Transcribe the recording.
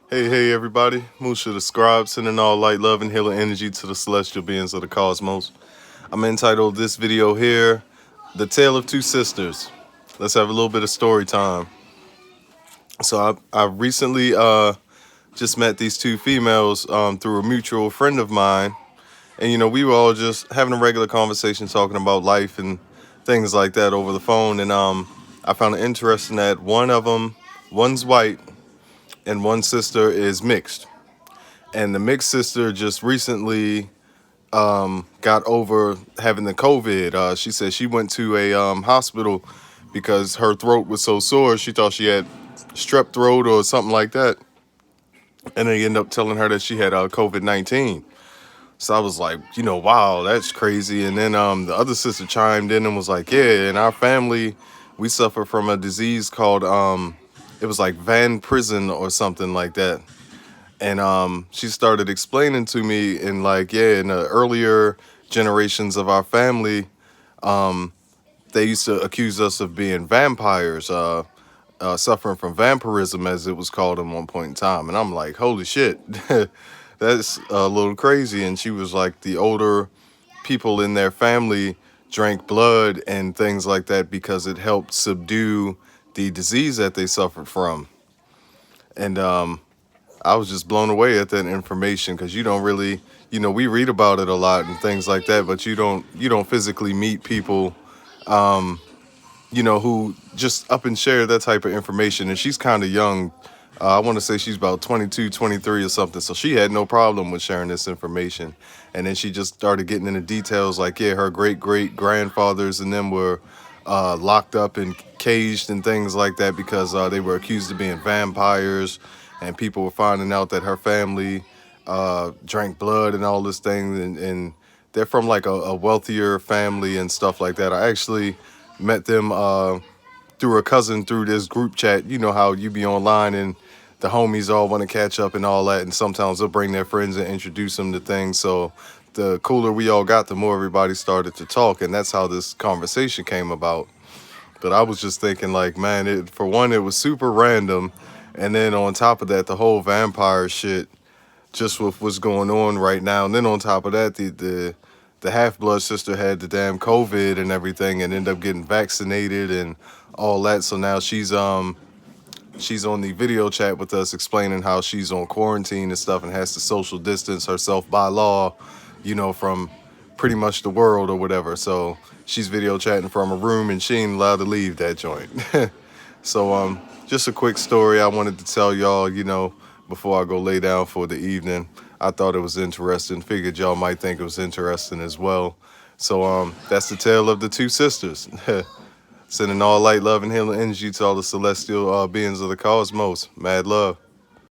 Hey, everybody. Musha the Scribe, sending all light, love, and healing energy to the celestial beings of the cosmos. I'm entitled this video here, The Tale of Two Sisters. Let's have a little bit of story time. So I recently just met these two females through a mutual friend of mine. And, we were all just having a regular conversation talking about life and things like that over the phone. And I found it interesting that one's white and one sister is mixed. And the mixed sister just recently got over having the COVID. She said she went to a hospital because her throat was so sore. She thought she had strep throat or something like that. And they ended up telling her that she had COVID-19. So I was like, wow, that's crazy. And then the other sister chimed in and was like, yeah, in our family, we suffer from a disease called, it was like Van Prison or something like that. And she started explaining to me in in the earlier generations of our family, they used to accuse us of being vampires, suffering from vampirism, as it was called at one point in time. And I'm like, holy shit, that's a little crazy. And she was like, the older people in their family drank blood and things like that because it helped subdue the disease that they suffered from. And I was just blown away at that information because you don't really, we read about it a lot and things like that, but you don't physically meet people, who just up and share that type of information. And she's kind of young. I want to say she's about 22, 23 or something. So she had no problem with sharing this information. And then she just started getting into details like, yeah, her great-great-grandfathers and them were locked up and caged and things like that because they were accused of being vampires. And people were finding out that her family drank blood and all this thing. And they're from like a wealthier family and stuff like that. I actually met them through a cousin through this group chat. You know how you be online and the homies all want to catch up and all that. And sometimes they'll bring their friends and introduce them to things. So the cooler we all got, the more everybody started to talk. And that's how this conversation came about. But I was just thinking like, man, for one, it was super random. And then on top of that, the whole vampire shit, just with what's going on right now. And then on top of that, the half-blood sister had the damn COVID and everything and ended up getting vaccinated and all that. So now she's on the video chat with us explaining how she's on quarantine and stuff and has to social distance herself by law, from pretty much the world or whatever. So she's video chatting from a room and she ain't allowed to leave that joint. So just a quick story I wanted to tell y'all, before I go lay down for the evening. I thought it was interesting. Figured y'all might think it was interesting as well. So that's the tale of the two sisters. Sending all light, love, and healing energy to all the celestial beings of the cosmos. Mad love.